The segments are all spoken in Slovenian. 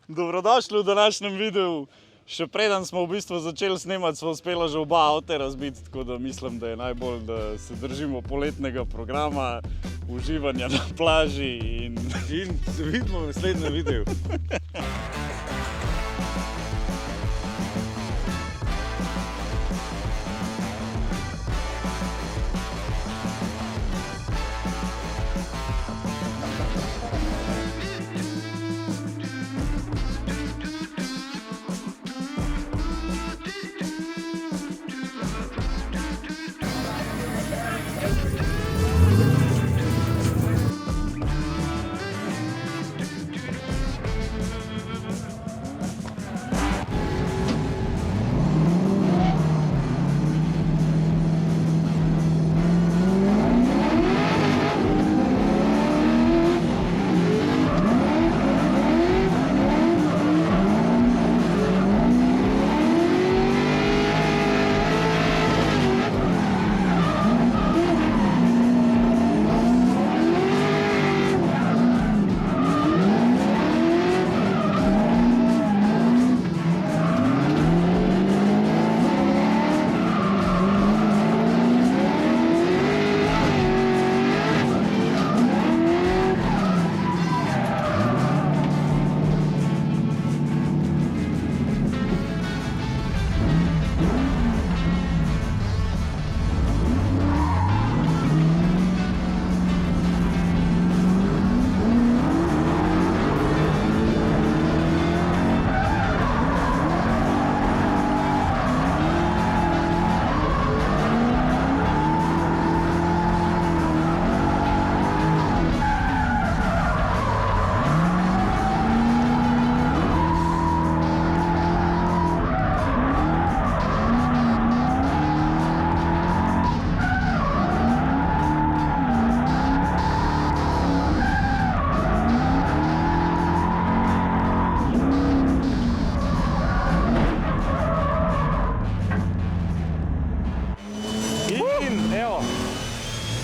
Dobrodošli v današnjem videu. Še preden smo v bistvu začeli snemati, smo uspeli že oba avta razbiti, tako da mislim, da je najbolj, da se držimo poletnega programa, uživanja na plaži in se vidimo v naslednjem videu.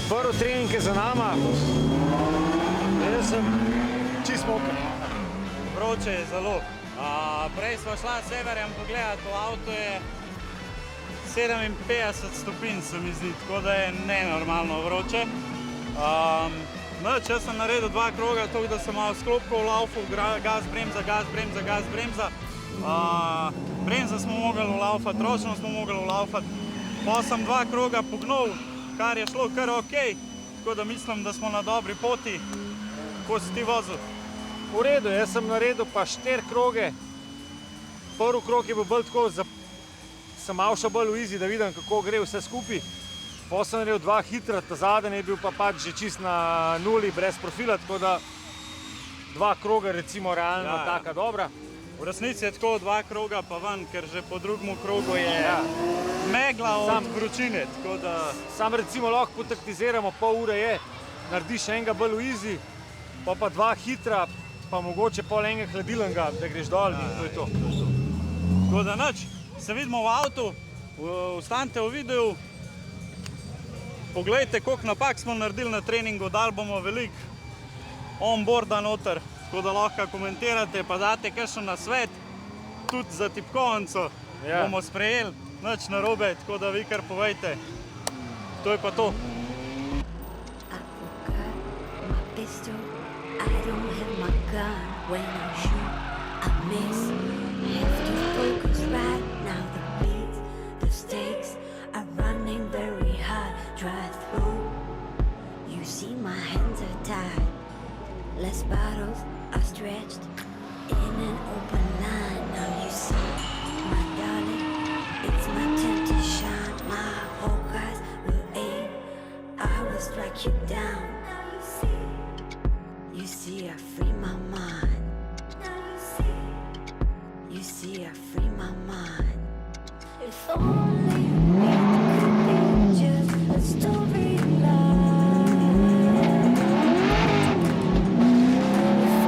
Prvi trening je za nama, jaz sem čist moker. vroče je zelo. Prej smo šla s Severjem pogledati, v avtu je 57 stopinj, se mi zdi, tako da je nenormalno vroče. Jaz sem naredil 2 kroga, tako da sem malo sklopko v laufu, gas, bremza, gas, bremza, gas, bremza. Bremza smo mogli ulaufati, ročno smo mogli ulaufati. Pa sem 2 kroga pognal, kar je šlo kar okej, tako da mislim, da smo na dobri poti. Kako si ti vozil? V redu, jaz sem naredil pa 4 kroge. Prvi krog je bil bolj tako, sem malo šel bolj v easy, da vidim, kako gre vse skupaj. Potem sem naredil 2 hitra, ta zadnji je bil pa pač že čist na nuli, brez profila, tako da 2 kroga recimo realno taka dobra. V resnici je tako 2 kroga pa ven, ker že po drugem krogu je megla od vročine, tako da... Sam recimo lahko potaktiziramo, pol ure je, narediš enega bolj v easy, pa 2 hitra, pa mogoče pol enega hladilnega, da greš dol in to je to. Tako da nič, se vidimo v avtu, ostanite v videu, poglejte, koliko napak smo naredili na treningu, dali bomo veliko onboarda noter, tako da lahko komentirate, pa date kakšen nasvet, tudi za tipkovnico bomo sprejeli, nič narobe, tako da vi kar povejte. To je pa to. Less bottles are stretched in an open line. Now you see, my darling, it's my time to shine. My whole eyes will aim, I will strike you down. Now you see, I free my mind. Now you see, I free my mind. If only it could be just a storyline. If only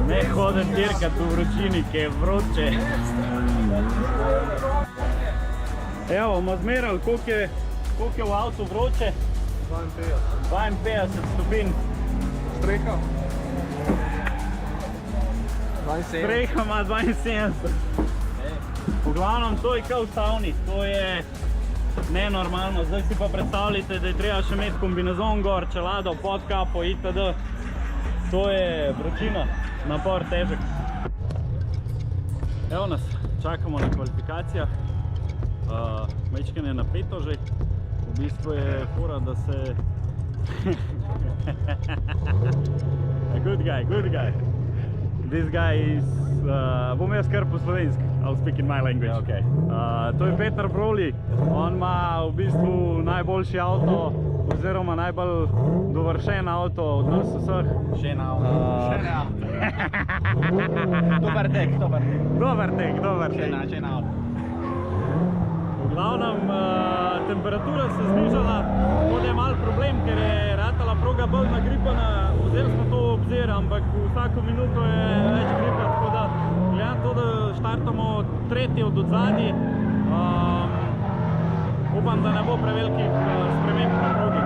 Ne hoditi dirkat v vročini, ki je vroče. Evo, bomo zmerali, koliko je v avtu vroče. 52 stopinj. Streha. 72. Streha ima 72. V glavnem, to je kao v savni, to je nenormalno. Zdaj si pa predstavljajte, da je treba še imeti kombinezon gor, čelado, podkapo itd. To je vročina, napor, težek. Evo nas, čakamo na kvalifikacijah. Majčkeno je napeto že. V bistvu je fora, da se... Good guy, good guy. This guy is... bom jaz kar po slovenski. I'll speak in my language. Okay. To je Peter Broli. On ima v bistvu najboljši avto, oziroma najbolj dovršen avto od nas vseh. Še na avto. Dober tek. Dober tek. Še na avto. V glavnem, temperatura se znižala, tako da je malo problem, ker je ratala proga bolj nagripana. Vzeli smo to v obzir, ampak vsako minuto je več gripa, tako da gledam to, da štartamo tretji od odzadnji. Upam, da ne bo prevelikih sprememb na progi.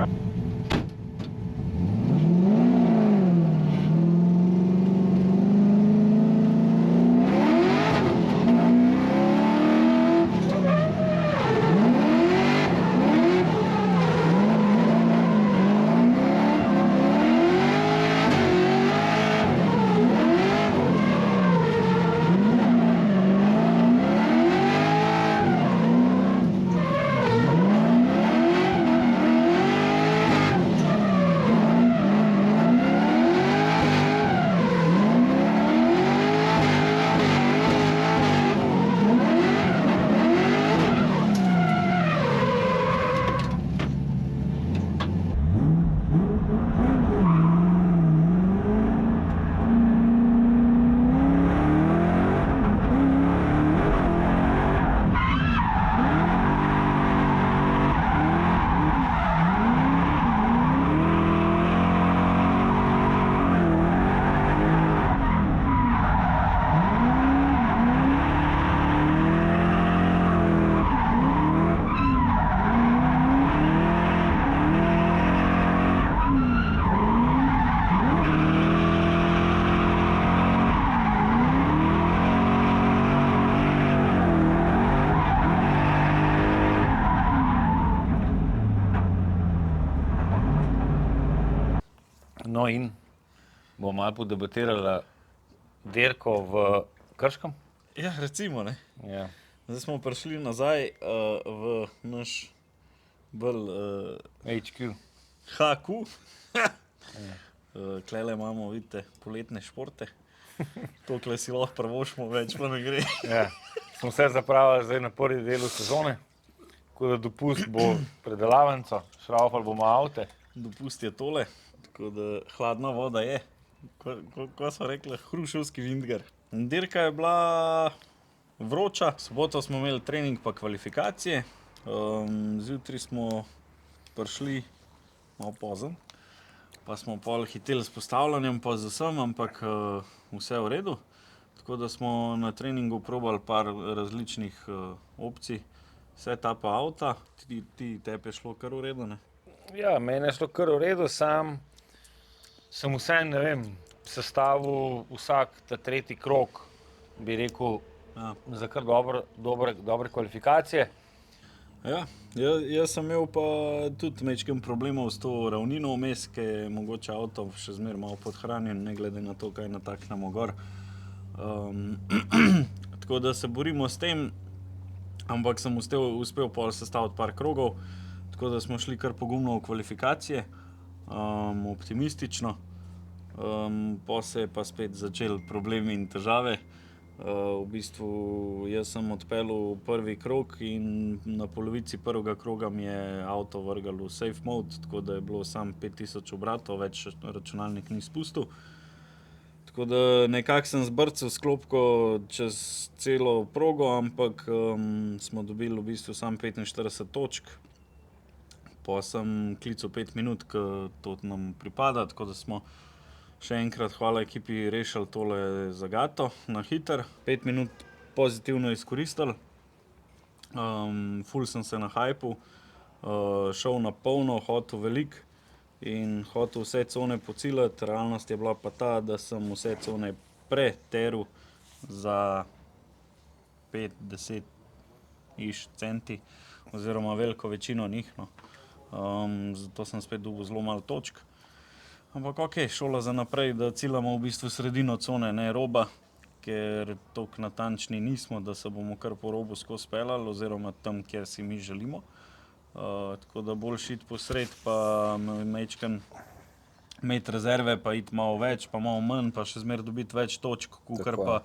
No in bomo malo podebatirali dirko v Krškem. Ja, recimo, ne. Ja. Zdaj smo prišli nazaj v naš bolj HQ. HQ. Tlele imamo, vidite, poletne športe. Tokle si lahko prvošmo, več pa ne gre. Ja. Smo se zapravili zdaj na prvi delu sezone, tako da dopust bo predelavanco, šraufali bomo avte. Dopust je tole, tako da hladna voda je. Ko so rekli, hruševski vintgar. Dirka je bila vroča, v soboto smo imeli trening pa kvalifikacije. Zjutraj smo prišli malo pozno, pa smo pol hiteli s postavljanjem pa z vsem, ampak vse v redu. Tako da smo na treningu probali par različnih opcij, vse ta pa avta. Tebi je šlo kar v redu, ne? Ja, meni je šlo kar v redu, sam sem vseeno, ne vem, sestavil vsak ta tretji krog, bi rekel, za kar dobre kvalifikacije. Ja, jaz sem imel pa tudi majčkeno problemov s to ravnino vmes, ki je mogoče avto še zmeraj malo podhranjen, ne glede na to, kaj nataknemo gor. Tako da se borimo s tem, ampak sem uspel pol sestaviti par krogov, tako da smo šli kar pogumno v kvalifikacije, optimistično. Po se je pa spet začeli problemi in težave. V bistvu jaz sem odpeljal prvi krog in na polovici prvega kroga mi je avto vrgal v safe mode, tako da je bilo samo 5000 obratov, več računalnik ni spustil. Tako da nekako sem zbrcal sklopko čez celo progo, ampak smo dobili v bistvu samo 45 točk. Po sem klical 5 minut, ker to nam pripada, tako da smo Še enkrat hvala ekipi, rešili tole zagato na hiter. 5 minut pozitivno izkoristili. Ful sem se na hajpu, šel na polno, hotel veliko in hotel vse cone pociljati. Realnost je bila pa ta, da sem vse cone preteril za 5-10 centi oziroma veliko večino njih. No. Zato sem spet dobil zelo malo točk. Ampak ok, šola za naprej, da ciljamo v bistvu sredino cone, ne roba, ker toliko natančni nismo, da se bomo kar po robu skozi peljali oziroma tam, kjer si mi želimo. Tako da bolj iti po sred, pa mečkan imeti rezerve, pa iti malo več, pa malo manj, pa še zmer dobiti več točk, kukar pa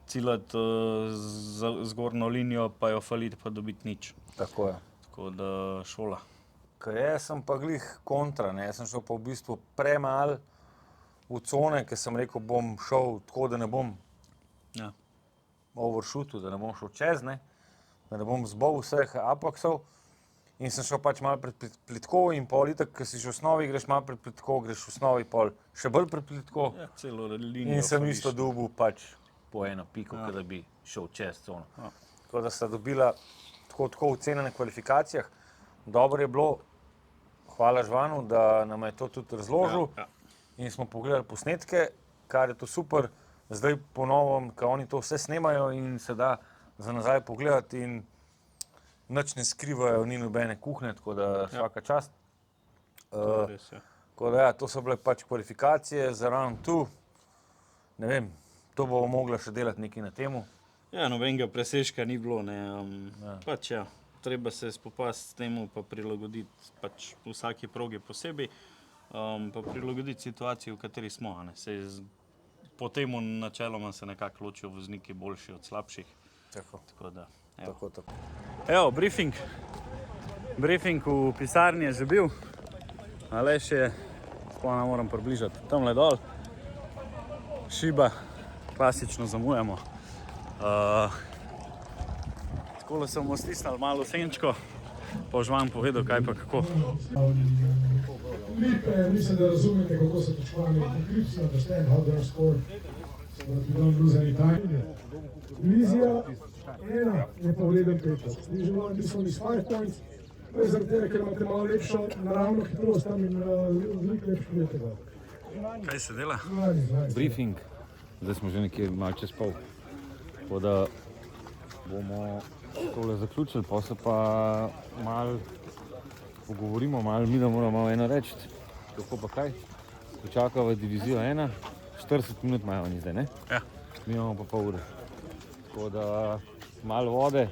ciljati zgornjo linijo, pa jo faliti, pa dobiti nič. Tako je. Tako da šola. Jaz sem pa glih kontra, ne? Jaz sem šel pa v bistvu premal v cone, ker sem rekel, bom šel tako, da ne bom overshootil, da ne bom šel čez, ne? Da ne bom zbol vseh apaksov. In sem šel pač malo pred plitko in pol itak, ker si že v osnovi greš malo pred plitko, greš v osnovi pol še bolj pred plitko. Ja, celo linijo. In sem isto dobil pač po eno piko, da bi šel čez cono. Tako da sta dobila tako ocene na kvalifikacijah. Dobro je bilo, hvala Žvanu, da nam je to tudi razložil in smo pogledali posnetke, kar je to super. Zdaj po novem, ko oni to vse snemajo in se da za nazaj pogledati in nič ne skrivajo, ni nobene kuhne, tako da svaka čast. Tako da to so bile pač kvalifikacije za round 2. Ne vem, to bomo mogla še delati nekaj na temu. Ja, nobenega presežka ni bilo, ne. Pač ja. Treba se spopasti s temu, pa prilagoditi pač vsaki progi posebej, pa prilagoditi situaciji, v kateri smo. Po temu načeloma se nekako ločijo vozniki boljši od slabših. Tako da, Tako. Evo, briefing. Briefing v pisarni je že bil. Aleš je, spona moram približati, tamle dol. Šiba, klasično zamujamo. Takole se bomo stisnali malo senčko, pa Žvan povedal, kaj pa kako. Mislim, da razumete, kako so točkovani pokripci, understand how they're scored, so that we don't lose any time. Divizija 1 je povreden Peter. Division 1 this one is 5 points, to je zaradi tega, ker imate malo lepšo naravno hitrost tam in veliko lepši prijetega. Kaj se dela? Briefing, zdaj smo že nekje malo čez pol, tako da bomo tole zaključili, pa se pa malo pogovorimo, malo mi da moramo malo eno reči, kako pa kaj. Počakava divizijo 1, 40 minut imajo oni zdaj, ne? Ja. Mi imamo pa pol ure. Tako da malo vode,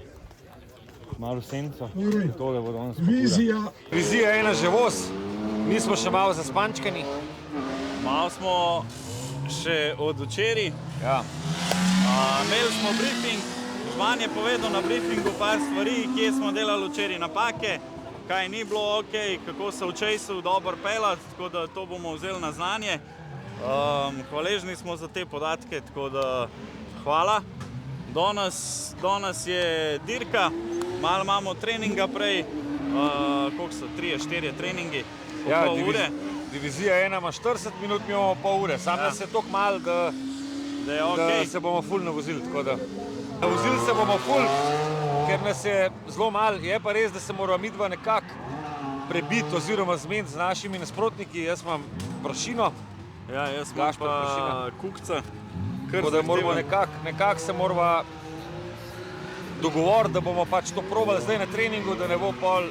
malo senco, tole bo danes pokura. Divizija 1 že voz, mi smo še malo zaspančkani. Malo smo še od včeraj. Ja. Imeli smo briefing, Žvan je povedal na briefingu par stvari, kje smo delali včeraj napake, kaj ni bilo ok, kako se v času dobro peljati, tako da to bomo vzeli na znanje. Hvaležni smo za te podatke, tako da hvala. Danes je dirka, malo imamo treninga prej, koliko so, 3-4 treningi, pol ure. Divizija 1 ima 40 minut, mi imamo pol ure, sam nas je toliko malo, da se bomo ful navozili, tako da. Navozili se bomo ful, ker nas je zelo malo, je pa res, da se moramo midva nekako prebiti oziroma zmeniti z našimi nasprotniki. Jaz imam Prašino. Ja, jaz imam pa Kukca. Tako da moramo nekako se moramo dogovoriti, da bomo pač to probali zdaj na treningu, da ne bo pol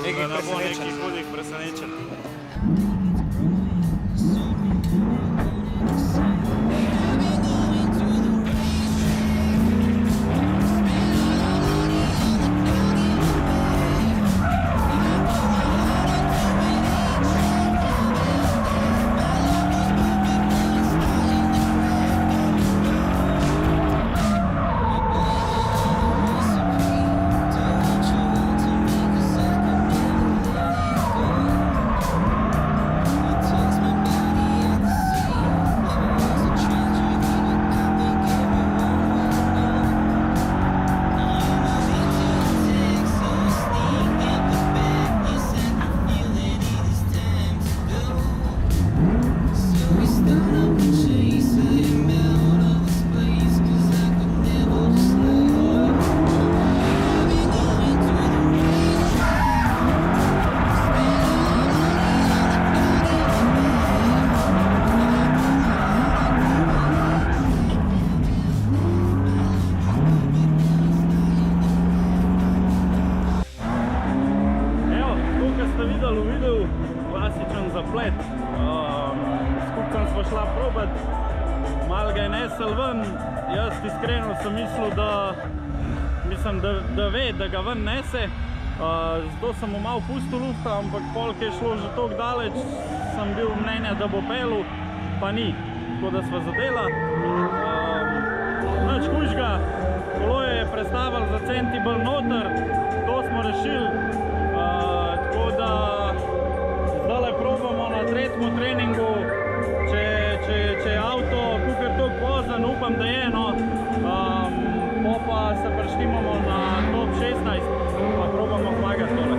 nekih presenečenj. šla probat, malo ga je nesel ven, jaz iskreno sem mislil, da ve, da ga ven nese, zato sem mu malo pustil lufta, ampak pol, ki je šlo že toliko daleč, sem bil mnenja, da bo pelil, pa ni, tako da sva zadela. Nič hujšega, kolo je prestavil za centi bolj noter, to smo rešili, tako da zdaj probamo na tretjemu treningu, če je avto kakor toliko vozen, upam, da je, no, pa se preštimamo na top 16, pa probamo zmagati tole.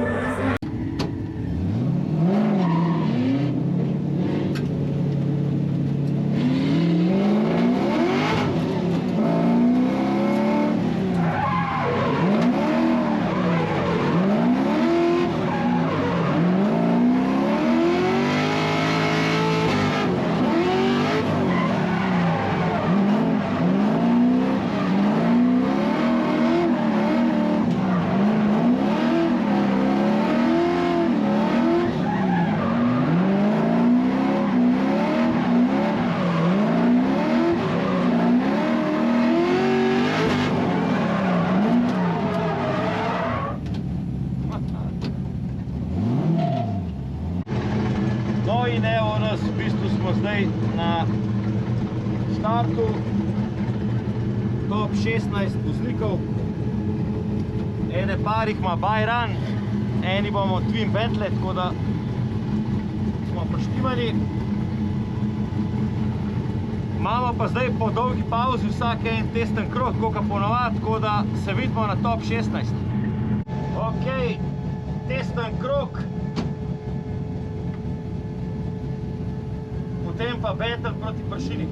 In evo nas, v bistvu smo zdaj na startu, top 16 voznikov, ene par jih ima Bayran, eni bomo Twin Bentley, tako da smo poštimani. Imamo pa zdaj po dolgi pauzi vsak en testen krog, koliko ponavadi, tako da se vidimo na top 16. Ok, testen krog. Potem pa Battle proti Pršini.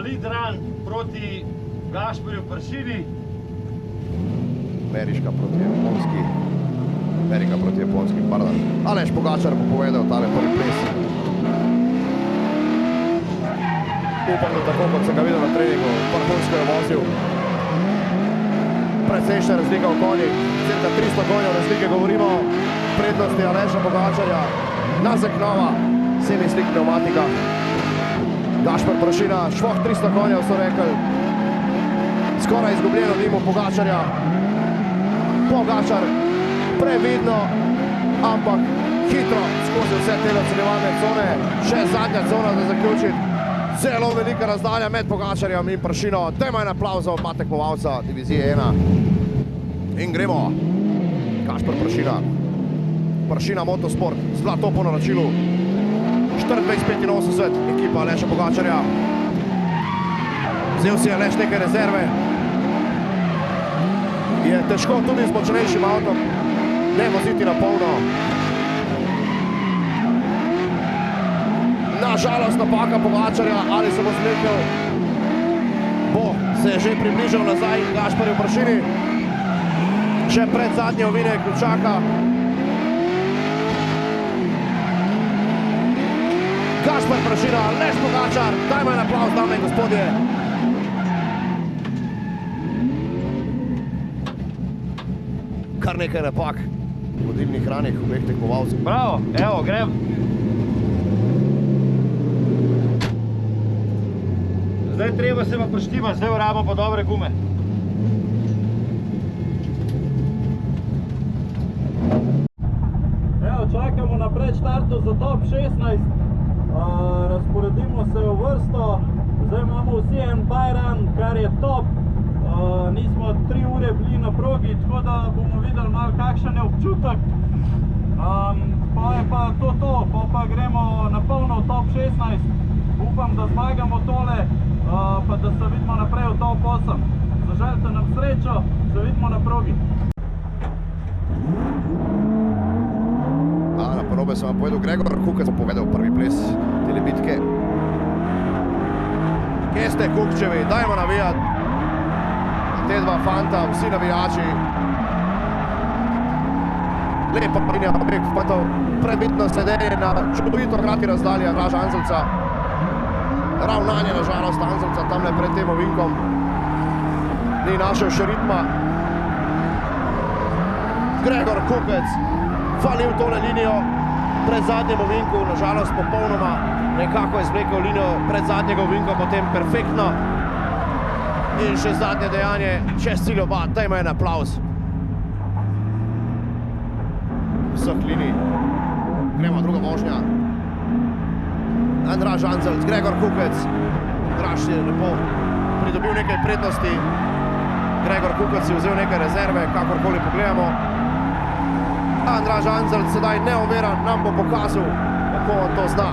Lead run proti Gašperju Pršini. Amerika proti Japonski, pardon. Aleš Pogačar bo povedal tale prvi ples. Upam, da tako kot sem ga videl na treningu, vrhunsko je vozil. Precejšnja razlika v konjih, cirka 300 konjev razlike govorimo. Prednosti Aleša Pogačarja, Nazek Nova, 7 slik pneumatika. Gašper Pršina, švoh 300 konjev so rekli. Skoraj izgubljeno dimo Pogačarja. Pogačar previdno, ampak hitro skozi vse te ocenjevalne cone. Še zadnja cona za zaključiti. Zelo velika razdalja med Pogačarjem in Pršino. Dajmo en aplavz za oba tekmovalca divizije 1. In gremo. Gašper Pršina. Pršina Motosport, zlato po naročilu. 24:85, ekipa Aleša Pogačarja. Vzel si Aleš nekaj rezerve. Je težko tudi z močnejšim avtom ne voziti na polno. Nažalost napaka Pogačarja, ali se bo zlekel. Bo se je že približal nazaj Gašperju Pršini. Še pred zadnji ovinek čaka. Gašper Pršina, Aleš Pogačar, dajmo en aplavz, dame in gospodje. Kar nekaj napak v vodilnih ranih obeh tekmovalcev. Bravo, evo, grem. Zdaj treba se pa preštimati, zdaj rabimo pa dobre gume. Evo, čakamo na predštartu za top 16. Razporedimo se v vrsto. Zdaj imamo vsi en Bayran, kar je top. Nismo 3 ure bili na progi, tako da bomo videli malo kakšen je občutek. Pa je pa to, pa gremo na polno v top 16. Upam, da zmagamo tole, pa da se vidimo naprej v top 8. Zaželite nam srečo, se vidimo na progi. Na porobe sem vam povedal, Gregor Kukec bo povedal prvi ples tele bitke. Kje ste, Kukčevi? Dajmo navijati. Te dva fanta, vsi navijači. Lepa linija obeh fantov, predvidno sledenje na čudovito kratki razdalji Andraža Anzelca. Ravnanje nažalost Anzelca tamle pred tem ovinkom. Ni našel še ritma. Gregor Kukec falil tole linijo pred zadnjem ovinku, nažalost popolnoma nekako izvlekel linijo pred zadnjega ovinka, potem perfektno. In še zadnje dejanje, čez cilj oba, dajmo en aplavz. Vseh linij. Gremo druga vožnja. Andraž Anzelc, Gregor Kukec. Andraž je lepo pridobil nekaj prednosti. Gregor Kukec si vzel nekaj rezerve, kakorkoli pogledamo. Andraž Anzelc sedaj neoveran nam bo pokazal, kako on to zna.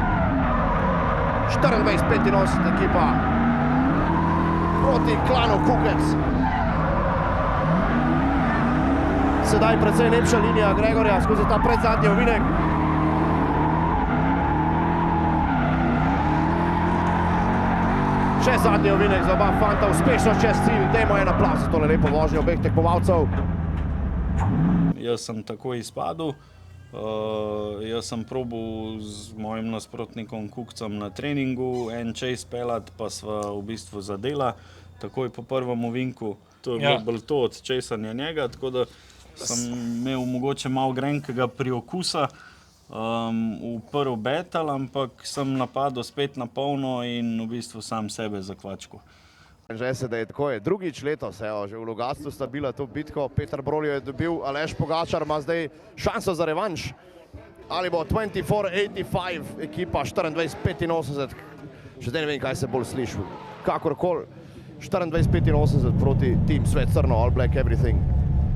24-85 ekipa proti klanu Kukec. Sedaj precej lepša linija Gregorja skozi ta predzadnji ovinek. Še zadnji ovinek za oba fanta, uspešno čez cilj. Dajmo en aplavz za tole lepo vožnjo obeh tekmovalcev. Jaz sem takoj izpadel. Jaz sem probal z mojim nasprotnikom Kukcem na treningu en chase pelat, pa sva v bistvu zadela takoj po prvem ovinku. To je bilo bolj to od chasanja njega, tako da sem imel mogoče malo grenkega priokusa v prvi battle, ampak sem napadel spet na polno in v bistvu sam sebe zakvačkal. Že se, da je tako je. Drugič letos, že v Logatcu sta bila to bitko, Peter Broljo je dobil, Aleš Pogačar ima zdaj šanso za revanš. Ali bo 24-85 ekipa 24-85, še zdaj ne vem, kaj se bolj sliši. Kakorkoli, 24-85 proti Team Svet Crno, All Black Everything.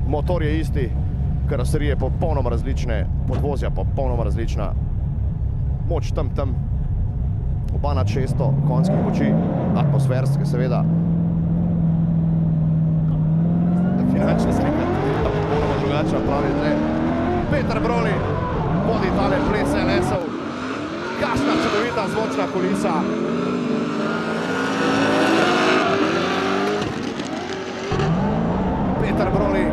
Motor je isti, karoserije popolnoma različne, podvozja popolnoma različna. Moč tam. Oba nad 600 konjskih moči, atmosferske seveda. Finančne slike, popolnoma drugačna, pravi zdaj. Peter Broli vodi tale ples LS-ov. Kakšna čudovita zvočna kulisa. Peter Broli,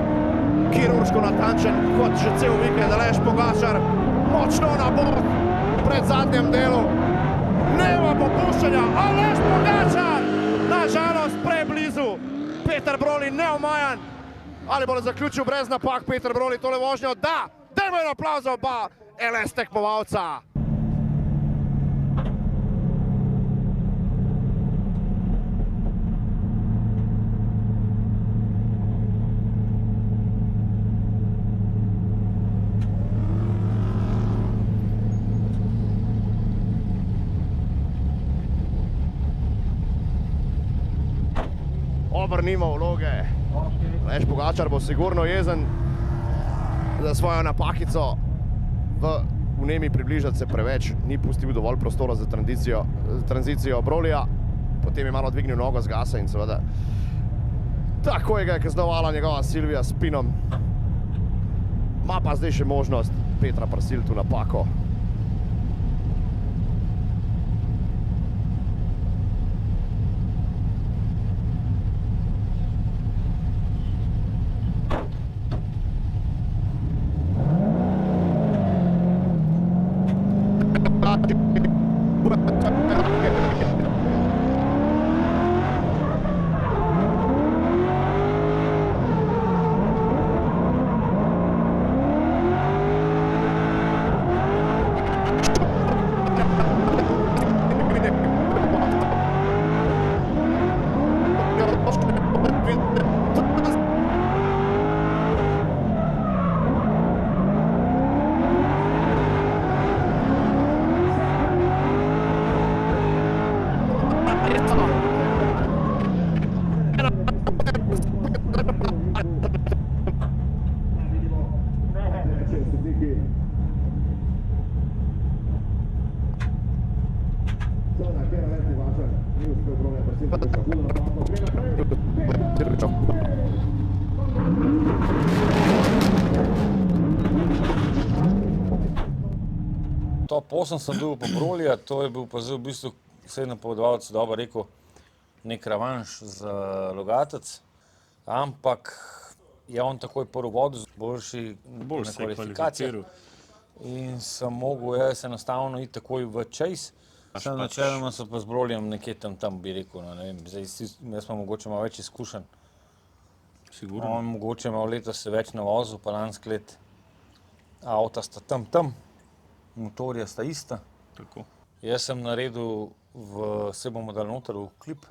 kirurško natančen, kot že cel vikend. Aleš Pogačar, močno na bok pred zadnjem delu. Nema popuščanja, Aleš Pogačar, nažalost preblizu. Peter Broli neomajan. Ali bo zaključil brez napak Peter Broli tole vožnjo? Da! Dajmo en aplavz za oba LS tekmovalca. Obrnimo vloge. Aleš Pogačar bo sigurno jezen za svojo napakico. V Nemi približati se preveč, ni pustil dovolj prostora za tranzicijo Brolija. Potem je malo dvignil nogo z gasa in seveda takoj ga je kaznovala njegova Silvija s pinom. Ma pa zdaj še možnost Petra prisiliti v napako. Zona, Top 8 sem bil pa Brolija, to je bil pa zdaj v bistvu, vse napovedovalec dobro rekel, nek revanš za Logatec, ampak je on takoj prvi vodil, boljši na kvalifikaciji. In sem mogel jaz enostavno iti takoj v chase. Sem načeloma se pa z Brolijem nekje tam bi rekel, no, ne vem, zdaj jaz pa mogoče malo več izkušenj. Sigurno. On mogoče malo letos se več navozil, pa lansko let avta sta tam, motorja sta ista. Tako. Jaz sem naredil, se bomo dali noter v klip,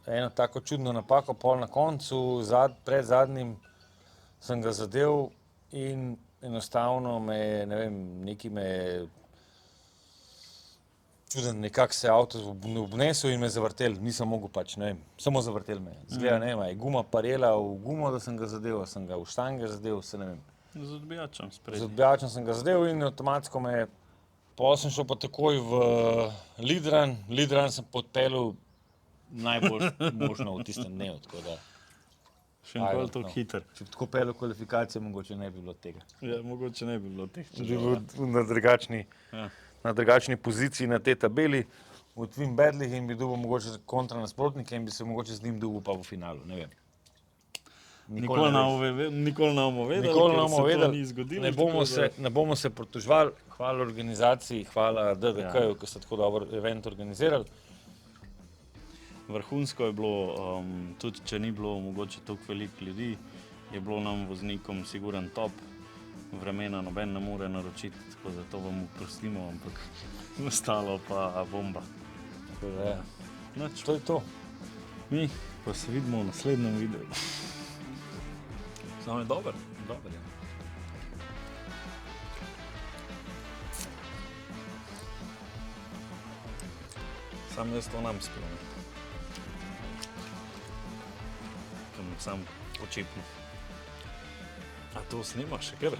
eno tako čudno napako, pol na koncu, pred zadnjim sem ga zadev in enostavno me, ne vem, neki me čuden, nekako se avto obnesel in me zavrtel, nisem mogel pač, ne vem, samo zavrtel me. Zgleda, ne vem, je guma parela v gumo, da sem ga zadev, sem ga v štange zadev, se ne vem. Z odbijačem sprednji. Z odbijačem sem ga zadev in avtomatsko me, potem sem šel pa takoj v Lidran, Lidran sem podpeljal najbolj možno v tistem dnevu, tako da. Še enkoli toliko hiter. Če bi tako peljal kvalifikacije, mogoče ne bi bilo tega. Ja, mogoče ne bi bilo teh. Bi bil na drugačni poziciji na tej tabeli, v Twin Badlih in bi dobil mogoče kontra nasprotnike in bi se mogoče z njim dobil pa v finalu, ne vem. Nikoli ne bomo vedeli, ker se to ni zgodilo. Ne bomo se pritoževali, hvala organizaciji, hvala DDK-ju, ki so tako dobro event organizirali. Vrhunsko je bilo, tudi če ni bilo mogoče toliko veliko ljudi, je bilo nam voznikom siguren top. Vremena noben ne more naročiti, tako da to vam oprostimo, ampak ostalo pa bomba. Tako da ja. Nič. To je to. Mi pa se vidimo v naslednjem videu. Samo je dober. Dober je. Sam jaz to nam spil. Sam počepno. A to snimaš še kar?